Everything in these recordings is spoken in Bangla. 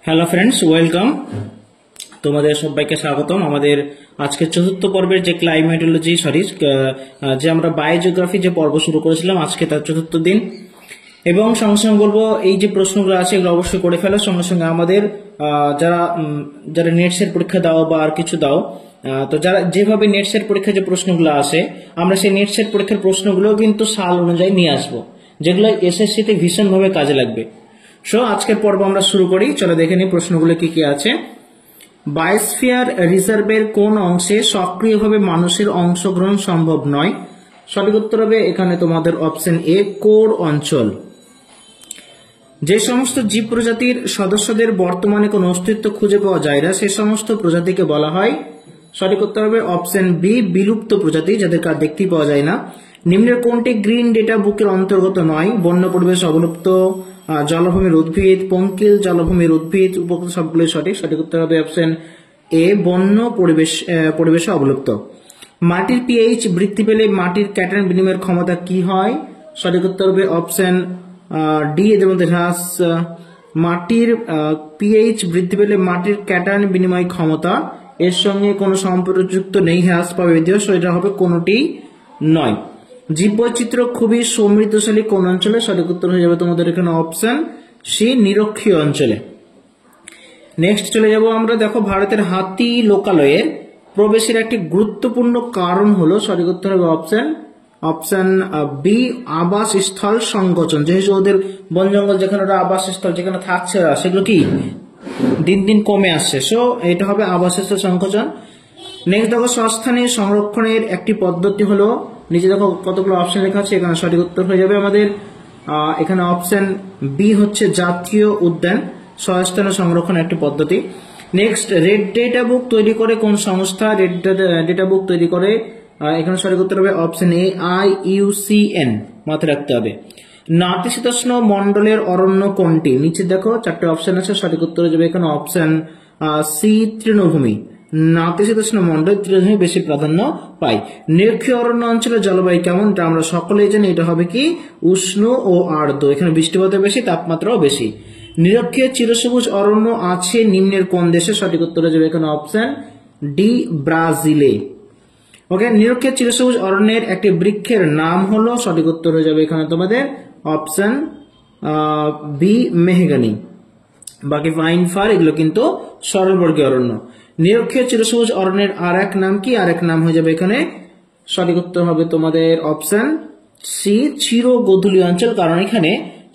Hello friends, welcome. তোমাদের সবাইকে স্বাগতম আমাদের আজকের চতুর্থ পর্বের যে ক্লাইমেটোলজি যে আমরা বায়োজিওগ্রাফি যে পর্ব শুরু করেছিলাম, আজকে তার চতুর্থ দিন। এবং সঙ্গে সঙ্গে বলবো, এই যে প্রশ্নগুলো আছে এগুলো অবশ্যই করে ফেলো। সঙ্গে সঙ্গে আমাদের যারা নেটসের পরীক্ষা দাও বা আর কিছু দাও, তো যারা যেভাবে নেটসের পরীক্ষা যে প্রশ্নগুলো আসে, আমরা সেই নেটসের পরীক্ষার প্রশ্নগুলো কিন্তু সাল অনুযায়ী নিয়ে আসবো, যেগুলো এসএসসিতে ভীষণভাবে কাজে লাগবে। সো আজকের পর্ব আমরা শুরু করি। চলো দেখে নিই প্রশ্নগুলো কি কি আছে। বায়োস্ফিয়ার রিজার্ভের কোন অংশে সক্রিয়ভাবে মানুষের অংশগ্রহণ সম্ভব নয়? সঠিক উত্তর হবে এখানে তোমাদের অপশন এ, কোর অঞ্চল। যে সমস্ত জীব প্রজাতির সদস্যদের বর্তমানে কোনো অস্তিত্ব খুঁজে পাওয়া যায় না, সে সমস্ত প্রজাতিকে বলা হয়? সঠিক উত্তর হবে অপশন বি, বিলুপ্ত প্রজাতি, যাদেরকে আর দেখতেই পাওয়া যায় না। নিম্নের কোনটি গ্রিন ডেটা বুকের অন্তর্গত নয়? বন্য পরিবেশ অবলুপ্ত, জলভূমির উদ্ভিদ, পঙ্কিল জলভূমির উদ্ভিদ, উপযুক্ত সবগুলো সঠিক। সঠিক উত্তর হবে অপশন এ, বন্য পরিবেশে অবলুপ্ত। মাটির পিএইচ বৃদ্ধি পেলে মাটির ক্যাটায়ন বিনিময়ের ক্ষমতা কি হয়? সঠিক উত্তর হবে অপশন ডি, এদের মধ্যে হ্রাস। মাটির পিএইচ বৃদ্ধি পেলে মাটির ক্যাটায়ন বিনিময় ক্ষমতা এর সঙ্গে কোনো সম্পর্কযুক্ত নেই, হ্রাস পাবে যদিও, সেটা হবে কোনোটি নয়। জীববৈচিত্র্য খুবই সমৃদ্ধশালী কোন অঞ্চলে? সঠিক উত্তর হয়ে যাবে তোমাদের এখানে অপশন সি, নিরক্ষীয় অঞ্চলে। নেক্সট চলে যাব আমরা। দেখো, ভারতের হাতি লোকালয়ের প্রবেশের একটি গুরুত্বপূর্ণ কারণ হলো? সঠিক উত্তর হবে অপশন বি, আবাসস্থল সংকোচন। যেহেতু ওদের বন জঙ্গল যেখানে ওরা আবাসস্থল যেখানে থাকছে ওরা, সেগুলো কি দিন দিন কমে আসছে। সো এটা হবে আবাসস্থল সংকোচন। নেক্সট দেখো, সস্থানীয় সংরক্ষণের একটি পদ্ধতি হলো? নিচে দেখো কতগুলো অপশন লেখা আছে, এখানে সঠিক উত্তর হয়ে যাবে আমাদের এখানে অপশন বি হচ্ছে জাতীয় উদ্যান সস্থানীয় সংরক্ষণের একটি পদ্ধতি। নেক্সট, রেড ডেটা বুক তৈরি করে কোন সংস্থা? রেড ডেটা বুক তৈরি করে এখানে সঠিক উত্তর হবে অপশন এ, IUCN, মাথায় রাখতে হবে। নাতিশীতোষ্ণ মন্ডলের অরণ্য কোনটি? নিচে দেখো চারটে অপশন আছে, সঠিক উত্তর হয়ে যাবে এখানে অপশন সি, তৃণভূমি। নাতিশীতোষ্ণ মন্ডল তৃণভূমি বেশি প্রাধান্য পায়। নিরক্ষীয় অরণ্য অঞ্চলের জলবায়ু কেমন? এটা আমরা সকলেই জানি, এটা হবে কি উষ্ণ ও আর্দ্র। এখানে বৃষ্টিপাতও বেশি, তাপমাত্রাও বেশি। নিরক্ষীয় চিরসবুজ অরণ্য আছে নিম্নের কোন দেশে? সঠিক উত্তর হয়ে যাবে এখানে অপশন ডি, ব্রাজিলে। ওকে, নিরক্ষীয় চিরসবুজ অরণ্যের একটি বৃক্ষের নাম হলো? সঠিক উত্তর হয়ে যাবে এখানে তোমাদের অপশন বি, মেহগনি। বাকি পাইন, ফার এগুলো কিন্তু সরলবর্গীয় অরণ্য। নিরক্ষীয় চিরসবুজ অরণ্যের আর এক নাম কি? আর এক নাম হয়ে যাবে এখানে সঠিক উত্তর হবে তোমাদের অপশন সি, চিরগোধূলি অঞ্চল। কারণ এখানে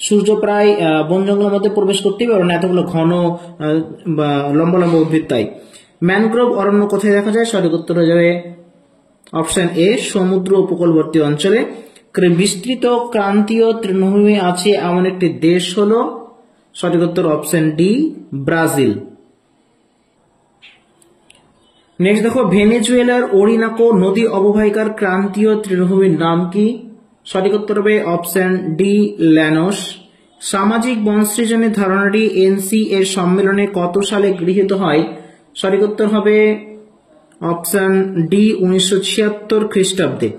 সূর্য প্রায় বন জঙ্গলের মধ্যে প্রবেশ করতেই পারে না, এতগুলো ঘন বা লম্বা লম্বা উদ্ভিদ। তাই ম্যানগ্রোভ অরণ্য কোথায় দেখা যায়? সঠিক উত্তর হয়ে যাবে অপশন এ, সমুদ্র উপকূলবর্তী অঞ্চলে। বিস্তৃত ক্রান্তীয় তৃণভূমি আছে এমন একটি দেশ হলো? সঠিক উত্তর অপশন ডি, ব্রাজিল। নেক্সট দেখো, ভেনেজুয়েলার ওরিনাকো নদী অববাহিকার ক্রান্তীয় তৃণভূমির নাম কি? সঠিক উত্তর হবে অপশন ডি, ল্যানোস। সামাজিক বনসৃজনের ধারণাটি NC এর সম্মেলনে কত সালে গৃহীত হয়? সঠিক উত্তর হবে অপশন ডি, 1976 খ্রিস্টাব্দে।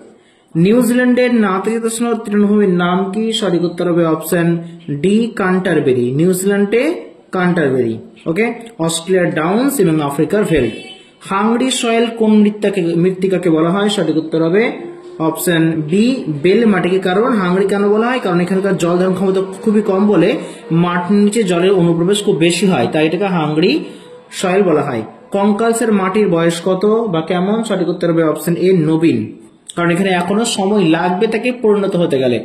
নিউজিল্যান্ডের নাতিশীতোষ্ণ তৃণভূমির নাম কি? সঠিক উত্তর হবে অপশন ডি, কান্টারবেরি। নিউজিল্যান্ডে কান্টারবেরি। ওকে, অস্ট্রেলিয়ার ডাউন্স এবং আফ্রিকার ভেল্ট। হাংরি সয়েল কোন মৃত্তিকাকে বলা হয়? সঠিক উত্তর হবে অপশন বি, বেল মাটিকে। কারণ হাংরি কেন বলা হয়? কারণ এখানকার জল ধারণ ক্ষমতা খুবই কম বলে মাটির নিচে জলের অনুপ্রবেশ খুব বেশি হয়, তাই এটাকে হাংরি সয়েল বলা হয়। কঙ্কালসের মাটির বয়স কত বা কেমন? সঠিক উত্তর হবে অপশন এ, নবীন। কারণ এখানে এখনো সময় লাগবে তাকে পরিণত হতে গেলে।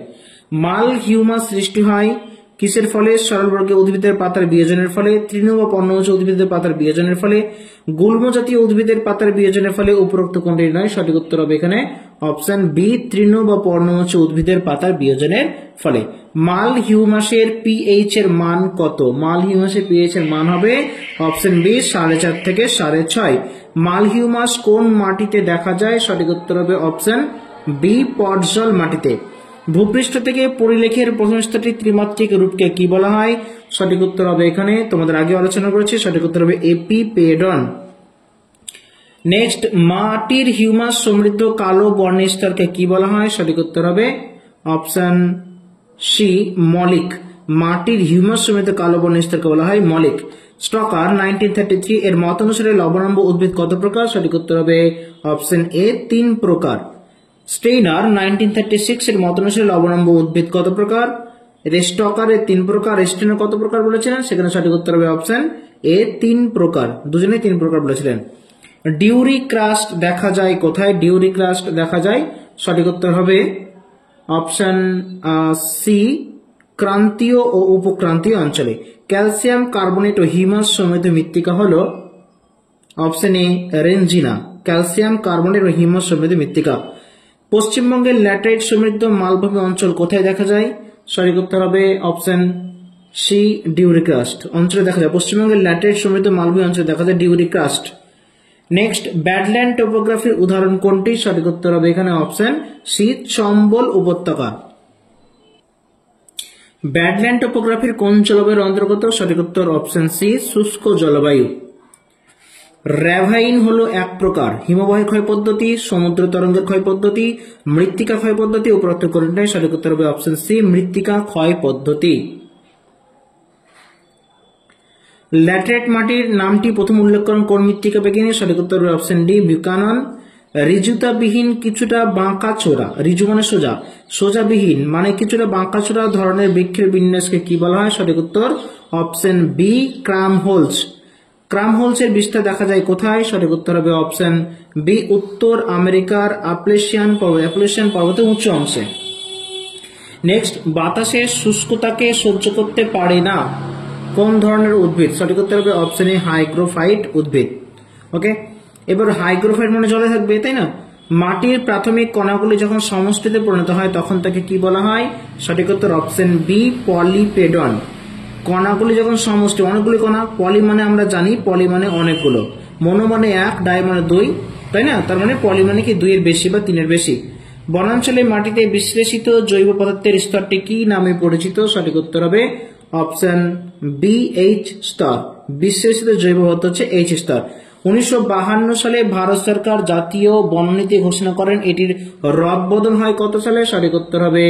মাল হিউমাস সৃষ্টি হয় কিসের ফলে? সরলবর্গীয় উদ্ভিদের পাতার বিয়োজনের ফলে, তৃণ বা পর্ণমোচী উদ্ভিদের পাতার বিয়োজনের ফলে, গুল্ম জাতীয় উদ্ভিদের পাতার বিয়োজনের ফলে। উপরোক্ত কোনটি নয়? সঠিক উত্তর হবে এখানে অপশন বি, তৃণ বা পর্ণমোচী উদ্ভিদের পাতার বিয়োজনের ফলে। মাল হিউমাসের পিএইচ এর মান কত? মাল হিউমাসের পিএইচ এর মান হবে অপশন বি, 4.5 থেকে 6.5। মাল হিউমাস কোন মাটিতে দেখা যায়? সঠিক উত্তর হবে অপশন বি, পটজল মাটিতে। ভূপৃষ্ঠ থেকে পরিলেখের প্রথম স্তরটি ত্রিমাত্রিক রূপকে কি বলা হয়? সঠিক উত্তর হবে এখানে তোমাদের আগে আলোচনা করেছি, সঠিক উত্তর হবে এপিপেডন। নেক্সট, মাটির হিউমাস সমৃদ্ধ কালো বর্ণের স্তরকে কি বলা হয়? সঠিক উত্তর হবে অপশন সি, মলিক। মাটির হিউমাস সমৃদ্ধ কালো বর্ণের স্তরকে বলা হয় মলিক। স্টকার 1933 এর মত অনুসারে লবণাম্ব উদ্ভিদ কত প্রকার? সঠিক উত্তর হবে অপশন এ 3 প্রকার। স্টেইনার 1936 এর মত অনুসারে লবণাম্ব উদ্ভিদ কত প্রকার? স্টকারের 3 প্রকার, স্টেইনার কত প্রকার বলেছিলেন? সেখানে সঠিক উত্তর হবে অপশন এ 3 প্রকার, দুজনে 3 প্রকার বলেছিলেন। ডিউরি ক্রাস্ট দেখা যায় কোথায়? ডিউরি ক্রাস্ট দেখা যায়, সঠিক উত্তর হবে অপশন সি ক্রান্তীয় ও উপক্রান্তীয় অঞ্চলে। ক্যালসিয়াম কার্বনেট ও হিউমাস সমৃদ্ধ মৃত্তিকা হলো option A rendzina. Calcium carbonate ও হিউমাস সমৃদ্ধ মৃত্তিকা। পশ্চিমবঙ্গের ল্যাটেরাইট সমৃদ্ধ মালভূমি অঞ্চল কোথায় দেখা যায়? সঠিক উত্তর হবে অপশন সি ডিউরি ক্রাস্ট অঞ্চলে দেখা যায়। পশ্চিমবঙ্গের ল্যাটেরাইট সমৃদ্ধ মালভূমি অঞ্চলে দেখা যায় ডিউরি ক্রাস্ট। নেক্সট, ব্যাডল্যান্ড টোপোগ্রাফির উদাহরণ কোনটি? সঠিক উত্তর হবে এখানে অপশন সি চম্বল উপত্যকা। ব্যাডল্যান্ড টোপোগ্রাফির কোন জলবায়ুর অন্তর্গত? সঠিক উত্তর অপশন সি শুষ্ক জলবায়ু। র্যাভাইন হলো এক প্রকার হিমবাহের ক্ষয় পদ্ধতি, সমুদ্র তরঙ্গের ক্ষয় পদ্ধতি, মৃত্তিকা ক্ষয় পদ্ধতি, উপরোক্ত কোনটাই? সঠিক উত্তর হবে অপশন সি মৃত্তিকা ক্ষয় পদ্ধতি। ল্যাটেরাইট মাটির নামটি প্রথম উল্লেখ করেন কোন মৃত্তিকা বিজ্ঞানী? সঠিক উত্তর হবে অপশন ডি বিউকানন। ঋজুতাবিহীন কিছুটা বাঁকা চোরা, ঋজু মানে সোজা, সোজাবিহীন মানে কিছুটা বাঁকা চোরা ধরনের বৃক্ষের বিন্যাসকে কি বলা হয়? সঠিক উত্তর অপশন বি ক্রামহোলস। ক্রামহোলসের বিস্তার দেখা যায় কোথায়? সঠিক উত্তর হবে অপশন বি উত্তর আমেরিকার অ্যাপলেশিয়ান পর্বতের উচ্চ অংশে। নেক্সট, বাতাসের শুষ্কতাকে সহ্য করতে পারে না কোন ধরনের উদ্ভিদ? সঠিক উত্তর হবে অপশন এ হাইগ্রোফাইট উদ্ভিদ। ওকে, এবার হাইগ্রোফাইট মানে জলে থাকবে, তাই না? মাটির প্রাথমিক কণাগুলি যখন সমষ্টিতে পরিণত হয় তখন তাকে কি বলা হয়? সঠিক উত্তর অপশন বি পলিপেডন। কণাগুলি যখন সমষ্টি, অনেকগুলি কণা, পলি মানে আমরা জানি পলি মানে অনেকগুলো, মনো মানে 1, ডাই মানে 2, তাই না? তার মানে পলি মানে কি 2 এর বেশি বা 3 এর বেশি। বনাঞ্চলে মাটিতে বিশ্লেষিত জৈব পদার্থের স্তরটি কি নামে পরিচিত? সঠিক উত্তর হবে অপশন বি এইচ স্তর। বিশ্লেষিত জৈব পদার্থ হচ্ছে এইচ স্তর। 1952 সালে ভারত সরকার জাতীয় বননীতি ঘোষণা করেন, এটির রদবদল হয় কত সালে? সঠিক উত্তর হবে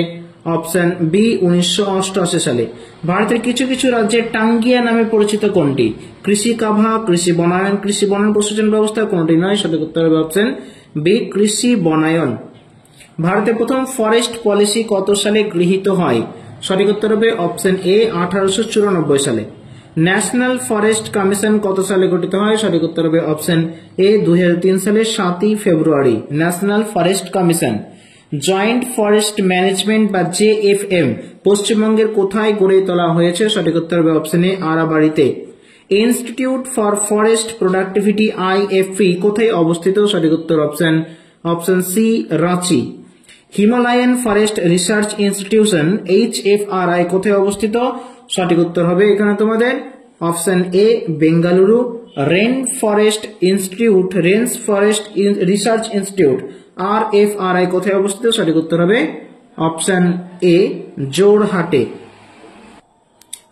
অপশন বি 1988 সালে। ভারতের কিছু কিছু রাজ্যের টাঙ্গিয়া নামে পরিচিত কোনটি? কৃষি কাভা, কৃষি বনায়ন, কৃষি বনায়ন প্রশাসন ব্যবস্থা, কোনটি নয়? সঠিক উত্তর হবে অপশন বি কৃষি বনায়ন। ভারতের প্রথম ফরেস্ট পলিসি কত সালে গৃহীত হয়? সঠিক উত্তর হবে অপশন এ 1894 সালে। ন্যাশনাল ফরেস্ট কমিশন কত সালে গঠিত হয়? সঠিক উত্তর হবে অপশন এ 2003 সালের 7 ফেব্রুয়ারি। National forest commission. Joint forest management বা জেএফএম পশ্চিমবঙ্গের কোথায় গড়ে তোলা হয়েছে? সঠিক উত্তর হবে অপশন এ আরাবাড়িতে। Institute for forest productivity IFP কোথায় অবস্থিত? সঠিক উত্তর option C Ranchi. Himalayan forest research institution HFRI কোথায় অবস্থিত? সঠিক উত্তর হবে এখানে তোমাদের option A Bengaluru. Rain forest research institute RFRI কোথায় অবস্থিত? সঠিক উত্তর হবে অপশন এ জোরহাটে।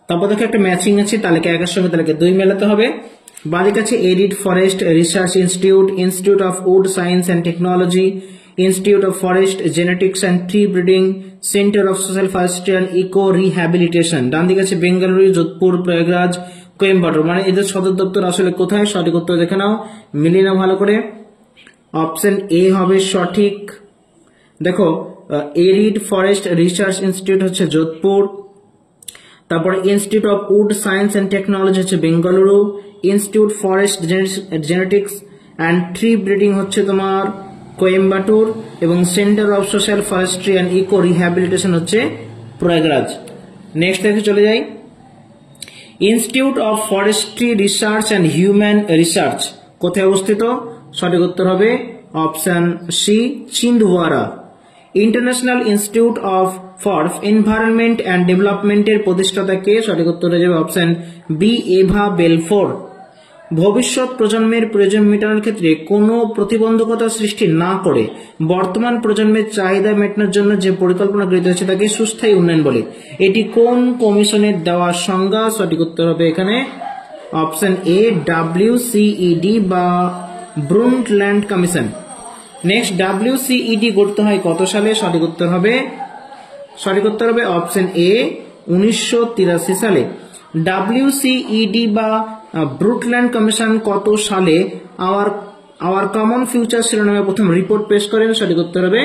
তারপর দেখো একটা ম্যাচিং আছে, তালিকা 1 এর সঙ্গে তালিকা 2 মেলাতে হবে। বাড়ির কাছে arid forest research institute of wood science and technology, institute of forest genetics and tree breeding, centre of social forestry and eco rehabilitation. ডান দিকে আছে বেঙ্গালুরু, যোধপুর, প্রয়াগরাজ, কোয়েম্বাটোর। মানে এদের সদর দপ্তর আসলে কোথায়? সঠিক উত্তর দেখে নাও, মিলিয়ে নাও ভালো করে। অপশন এ হবে সঠিক। দেখো, এরিড ফরেস্ট রিসার্চ ইনস্টিটিউট হচ্ছে যোধপুর, তারপরে institute of wood science and technology হচ্ছে Bengaluru, institute forest genetics and tree breeding হচ্ছে তোমার কোয়েম্বাটুর, এবং centre of social forestry and eco rehabilitation হচ্ছে প্রয়াগরাজ। নেক্সট দেখে চলে যাই, institute of forestry research and human research কোথায় অবস্থিত? সঠিক উত্তর হবে option C Chhindwara. International institute for environment and ডেভেলপমেন্টের প্রতিষ্ঠাতা কে? সঠিক উত্তর হয়ে যাবে অপশন বি এভা বেলফোর। ভবিষ্যৎ প্রজন্মের প্রয়োজন মেটানোর ক্ষেত্রে কোনো প্রতিবন্ধকতা সৃষ্টি না করে বর্তমান প্রজন্মের চাহিদা মেটানোর জন্য যে পরিকল্পনা গৃহীত হয়েছে তাকে সুস্থায়ী উন্নয়ন বলে। এটি কোন কমিশনের দেওয়া সংজ্ঞা? সঠিক উত্তর হবে এখানে অপশন এ WCED বা ব্রুন্ডল্যান্ড কমিশন। নেক্সট, WCED গঠিত হয় কত সালে? সঠিক উত্তর হবে অপশন এ 1983 সালে। WCED বা ব্রুটল্যান্ড কমিশন কত সালে আওয়ার কমন ফিউচার শিরোনামে প্রথম রিপোর্ট পেশ করেন? সঠিক উত্তর হবে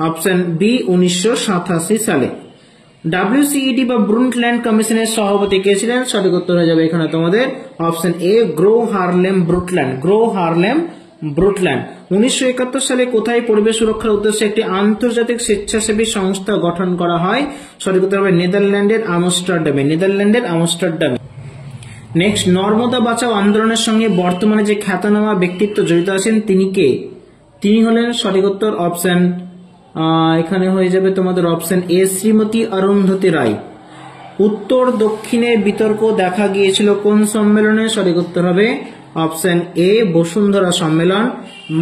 অপশন বি 1987 সালে। WCED বা ব্রুটল্যান্ড কমিশনের সভাপতি কে ছিলেন? সঠিক উত্তর হয়ে যাবে এখানে তোমাদের অপশন এ গ্রো হারলেম ব্রুটল্যান্ড। 1971 সালে কোথায় পরিবেশ সুরক্ষার উদ্দেশ্যে একটি আন্তর্জাতিক স্বেচ্ছাসেবী সংস্থা গঠন করা হয়? সঠিক উত্তর হবে নেদারল্যান্ডের আমস্টারডামে। নেক্সট, নর্মদা বাঁচাও আন্দোলনের সঙ্গে বর্তমানে যে খ্যাতনামা ব্যক্তিত্ব জড়িত আছেন তিনি কে? তিনি হলেন সঠিক উত্তর অপশন এখানে হয়ে যাবে তোমাদের অপশন এ শ্রীমতী অরুন্ধতী রায়। উত্তর দক্ষিণে বিতর্ক দেখা গিয়েছিল কোন সম্মেলনে? সঠিক উত্তর হবে অপশন এ বসুন্ধরা সম্মেলন।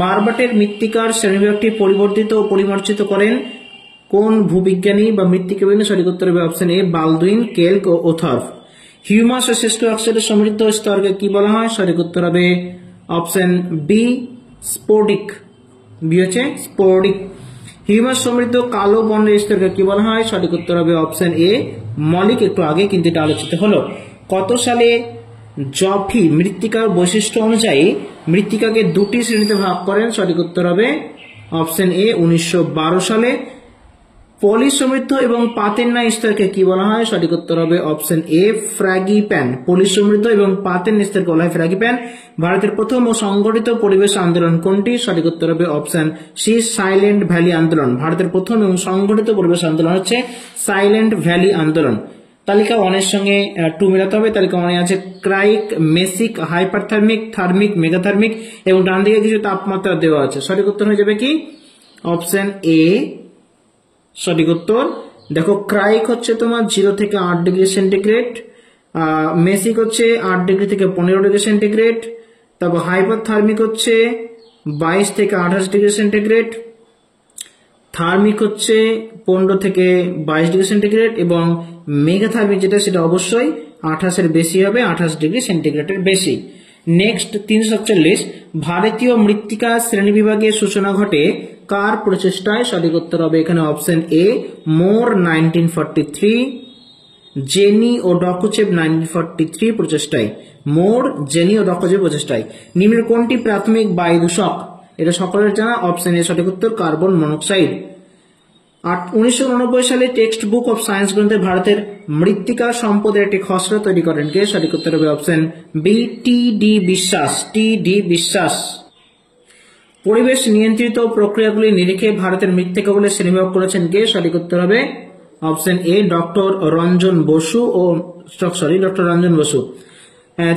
মারবাটের মৃত্তিকার শ্রেণীবিভাগটি পরিবর্তিত ও পরিমার্জিত করেন কোন ভূবিজ্ঞানী বা মৃত্তিকা বিজ্ঞানী? সঠিক উত্তর হবে অপশন এ বালদুইন, কেল্ক ও ওথর্ভ। হিউমাস ও শ্রেষ্ঠ অক্সাইডের সমৃদ্ধ স্তরকে কি বলা হয়? সঠিক উত্তর হবে অপশন বি স্পোডিক। বি হচ্ছে স্পোডিক। হিউমাস সমৃদ্ধ কালো বর্ণের স্তরকে কি বলা হয়? সঠিক উত্তর হবে অপশন এ মলিক। একটু আগে কিন্তু এটা আলোচিত হলো। কত সালে জফি মৃত্তিকার বৈশিষ্ট্য অনুযায়ী মৃত্তিকাকে দুটি শ্রেণীতে ভাগ করেন? সঠিক উত্তর হবে অপশন এ 1912 সালে। পলি সমৃদ্ধ এবং পাতেন্না স্তরকে কি বলা হয়? সঠিক উত্তর হবে অপশন এ ফ্র্যাগিপ্যান। পলি সমৃদ্ধ এবং পাতেন্না স্তরকে বলা হয় ফ্র্যাগিপ্যান। ভারতের প্রথম ও সংগঠিত পরিবেশ আন্দোলন কোনটি? সঠিক উত্তর হবে অপশন সি সাইলেন্ট ভ্যালি আন্দোলন। ভারতের প্রথম এবং সংগঠিত পরিবেশ আন্দোলন হচ্ছে সাইলেন্ট ভ্যালি আন্দোলন। তালিকা 1 এর সঙ্গে 2 মেলাতে হবে। তালিকা 1 আছে ক্রাইক, মেসিক, হাইপারথার্মিক, থার্মিক, মেগাথার্মিক এবং ডান দিকে কিছু তাপমাত্রা দেওয়া আছে। সঠিক উত্তর হয়ে যাবে কি অপশন এ। সঠিক উত্তর দেখো, ক্রাইক হচ্ছে তোমার 0 থেকে 8 ডিগ্রি সেন্টিগ্রেড, মেসিক হচ্ছে 8 ডিগ্রি থেকে 15 ডিগ্রি সেন্টিগ্রেড, তারপর হাইপারথার্মিক হচ্ছে 22 থেকে 28 ডিগ্রি সেন্টিগ্রেড, থার্মিক হচ্ছে 15 থেকে 22 ডিগ্রি সেন্টিগ্রেড এবং মেগাথার্মিক যেটা সেটা অবশ্যই 28 এর বেশি হবে, 28 ডিগ্রি সেন্টিগ্রেডের বেশি। নেক্সট 347, ভারতীয় মৃত্তিকা শ্রেণী বিভাগের সূচনা ঘটে কার প্রচেষ্টায়? সঠিক উত্তর হবে এখানে অপশন এ মোর 1943, জেনি ও ডকুচেভ 1943 প্রচেষ্টায়। মোর, জেনি ও ডকুচেভ প্রচেষ্টায়। নিম্নের কোনটি প্রাথমিক বায়ু দূষক? এটা সকলের জানা, অপশন এ সঠিক উত্তর কার্বন মনোক্সাইড। 1989 সালে টেক্সট বুক অফ সায়েন্স গ্রন্থে ভারতের মৃত্তিকা সম্পদের একটি খসড়া তৈরি করেন কে? সঠিক উত্তর হবে অপশন বি টি.ডি. বিশ্বাস। পরিবেশ নিয়ন্ত্রিত প্রক্রিয়াগুলি নিরিখে ভারতের মৃত্তিকাগুলি শ্রেণীবিভাগ করেছেন কে? সঠিক উত্তর হবে option A doctor Ranjan Basu.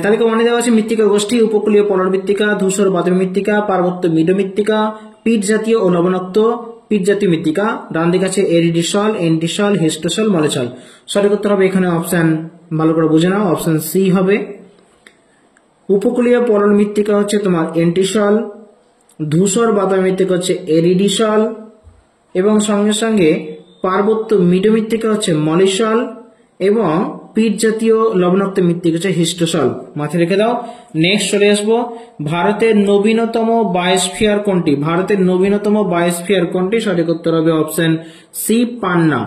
তালিকা 1 দেওয়া আছে মৃত্তিকা গোষ্ঠী: উপকূলীয় পলল মৃত্তিকা, ধূসর বাদামি মৃত্তিকা, পার্বত্য মৃদ মৃত্তিকা, পিট জাতীয় ও লবণাক্ত পিট জাতীয় মৃত্তিকা। ডান দিকে আছে এরিডিসল, এন্টিসল, হিস্টোসল, মলেসল। সঠিক উত্তর হবে এখানে অপশন, ভালো করে বুঝে নাও, অপশন সি হবে। উপকূলীয় পলল মৃত্তিকা হচ্ছে তোমার এন্টিসল, ধূসর বাদামি মৃত্তিকা হচ্ছে এরিডিসল এবং সঙ্গে সঙ্গে পার্বত্য মৃদ মৃত্তিকা হচ্ছে মলিসল এবং পিট জাতীয় লবণাক্ত মৃত্তিকা হচ্ছে হিস্টোসল। মাথায় রেখে দাও। নেক্সট চলে আসবো, ভারতের নবীনতম বায়োস্ফিয়ার কোনটি? সঠিক উত্তর হবে অপশন সি পান্না।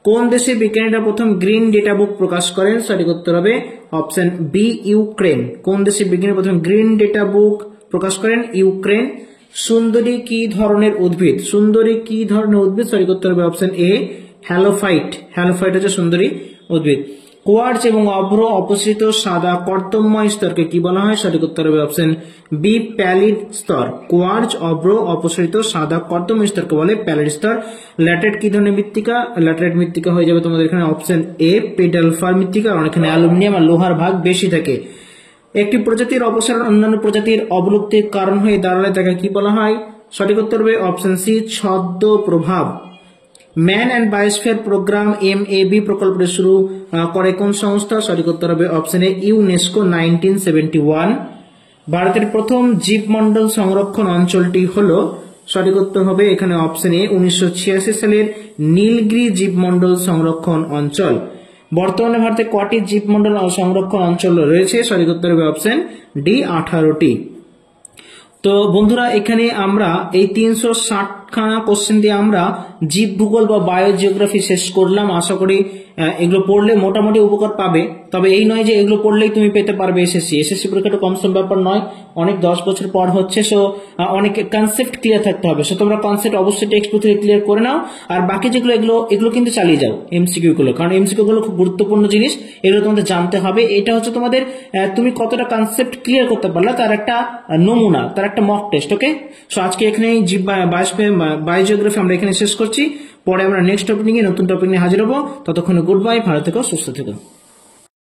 কোন দেশে বিজ্ঞানীরা প্রথম গ্রিন ডেটা বুক প্রকাশ করেন? সঠিক উত্তর হবে অপশন বি ইউক্রেন। কোন দেশে বিজ্ঞানী প্রথম গ্রিন ডেটা বুক প্রকাশ করেন? ইউক্রেন। সুন্দরী কি ধরনের উদ্ভিদ? সঠিক উত্তর হবে অপশন এ হ্যালোফাইট হচ্ছে সুন্দরী উদ্ভিদ। কোয়ার্টজ এবং অভ্র অপসৃত সাদা কর্দমময় স্তরকে কি বলা হয়? সঠিক উত্তর হবে অপশন বি প্যালিড স্তর। কোয়ার্টজ, অভ্র অপসৃত সাদা কর্দমময় স্তরকে বলে প্যালিড স্তর। ল্যাটেরাইট কি ধরনের মৃত্তিকা? ল্যাটেরাইট মৃত্তিকা হয়ে যাবে তোমাদের এখানে অপশন এ পেডালফার মৃত্তিকা, কারণ এখানে অ্যালুমিনিয়াম আর লোহার ভাগ বেশি থাকে। একটি প্রজাতির অপসারণ অন্যান্য প্রজাতির অবলুপ্তির কারণ হয়ে দাঁড়ালে তাকে কি বলা হয়? সঠিক উত্তর হবে অপশন সি ছদ্ম প্রভাব। Man and biosphere programme MAB প্রকল্পটি শুরু করে কোন সংস্থা? সঠিক উত্তর হবে অপশন এ ইউনেস্কো 1971। ভারতের প্রথম জীবমণ্ডল সংরক্ষণ অঞ্চলটি হলো? সঠিক উত্তর হবে এখানে অপশন এ 1986 সালের নীলগিরি জীবমণ্ডল সংরক্ষণ অঞ্চল। বর্তমানে ভারতে কটি জীবমণ্ডল সংরক্ষণ অঞ্চল রয়েছে? সঠিক উত্তর হবে অপশন ডি 18টি। তো বন্ধুরা, এখানে আমরা এই 360 খানা কোশ্চেন দিয়ে আমরা জীব ভূগোল বা বায়োজিওগ্রাফি শেষ করলাম। আশা করি এগুলো পড়লে মোটামুটি উপকার পাবে, তবে এই নয় যে এগুলো পড়লেই তুমি পেতে পারবে এসএসসি পরীক্ষাটা কম সম ব্যাপার নয়, অনেক 10 বছর পর হচ্ছে। সো অনেক কনসেপ্ট ক্লিয়ার থাকতে হবে। সো তোমরা কনসেপ্ট অবশ্যই টেক্সট বুক থেকে ক্লিয়ার করে নাও, আর বাকি যেগুলো এগুলো কিন্তু চালিয়ে যাও এমসিকিউ গুলো, কারণ এমসিকিউ গুলো খুব গুরুত্বপূর্ণ জিনিস, এগুলো তোমাদের জানতে হবে। এটা হচ্ছে তোমাদের তুমি কতটা কনসেপ্ট ক্লিয়ার করতে পারলা তার একটা নমুনা, তার একটা মক টেস্ট। ওকে, সো আজকে এখানে বায়োজিওগ্রাফি আমরা এখানে শেষ করছি। পরে আমরা নেক্সট টপিক নিয়ে নতুন টপিক নিয়ে হাজির হবো। ততক্ষণে গুড বাই, ভালো থেকো, সুস্থ থেকো।